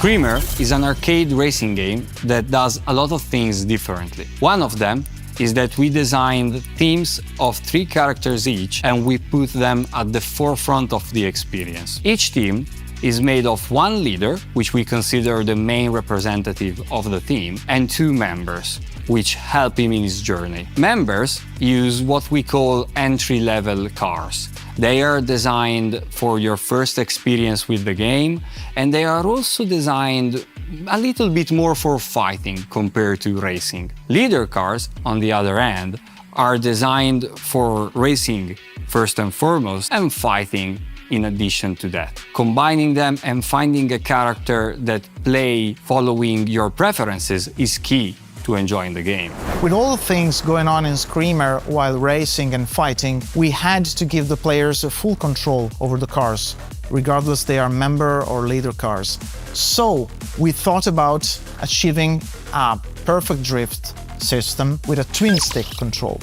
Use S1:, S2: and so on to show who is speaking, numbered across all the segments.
S1: Screamer is an arcade racing game that does a lot of things differently. One of them is that we designed teams of 3 characters each and we put them at the forefront of the experience. Each team is made of 1 leader, which we consider the main representative of the team, and 2 members, which help him in his journey. Members use what we call entry-level cars. They are designed for your first experience with the game, and they are also designed a little bit more for fighting compared to racing. Leader cars, on the other hand, are designed for racing first and foremost, and fighting in addition to that. Combining them and finding a character that play following your preferences is key to enjoying the game.
S2: With all the things going on in Screamer while racing and fighting, we had to give the players a full control over the cars, regardless they are member or leader cars. So we thought about achieving a perfect drift system with a twin stick control.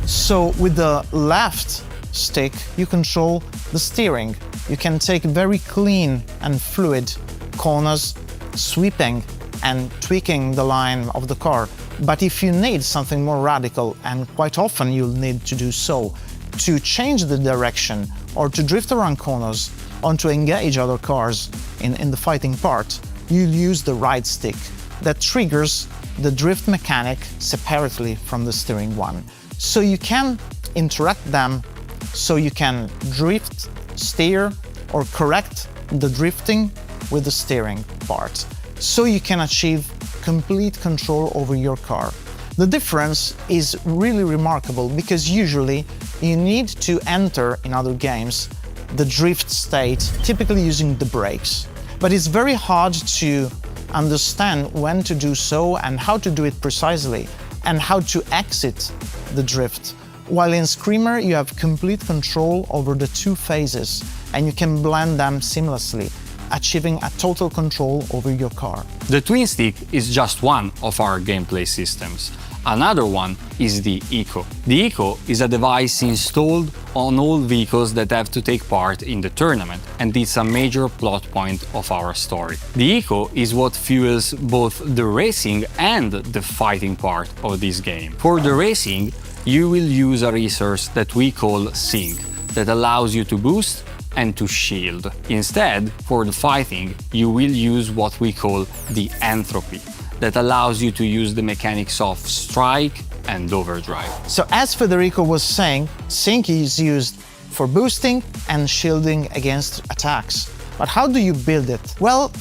S2: So with the left stick, you control the steering. You can take very clean and fluid corners, sweeping and tweaking the line of the car. But if you need something more radical, and quite often you'll need to do so, to change the direction or to drift around corners or to engage other cars in the fighting part, you'll use the right stick. That triggers the drift mechanic separately from the steering one. So you can interact them, so you can drift, steer, or correct the drifting with the steering part. So you can achieve complete control over your car. The difference is really remarkable because usually you need to enter in other games the drift state, typically using the brakes. But it's very hard to understand when to do so and how to do it precisely and how to exit the drift. While in Screamer you have complete control over the 2 phases and you can blend them seamlessly, achieving a total control over your car.
S1: The twin stick is just one of our gameplay systems. Another one is the Eco. The Eco is a device installed on all vehicles that have to take part in the tournament, and it's a major plot point of our story. The Eco is what fuels both the racing and the fighting part of this game. For the racing, you will use a resource that we call Sync, that allows you to boost and to shield. Instead, for the fighting, you will use what we call the Entropy, that allows you to use the mechanics of strike and overdrive.
S2: So as Federico was saying, Sync is used for boosting and shielding against attacks. But how do you build it? Well,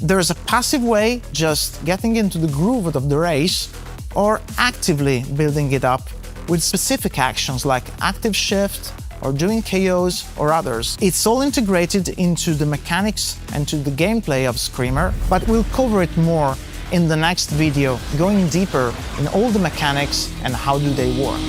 S2: there's a passive way, just getting into the groove of the race, or actively building it up with specific actions like active shift, or doing KOs or others. It's all integrated into the mechanics and to the gameplay of Screamer, but we'll cover it more in the next video, going deeper in all the mechanics and how do they work.